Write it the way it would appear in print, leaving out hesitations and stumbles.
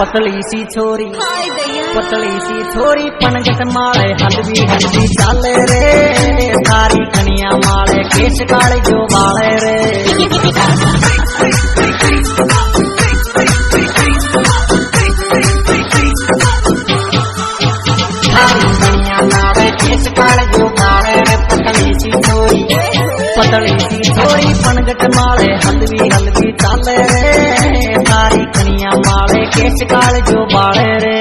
पतली सी छोरी पतली सी छोरी पनगट माले हलवी हलवी चाले रे सारी कनिया माले केश काले जो बाले रे सारी कनिया माले केश काले जो बाले रे पतली सी छोरी पनगट माले हलवी हलवी चाले रे सारी कनिया माले केश काले जो बाले रे।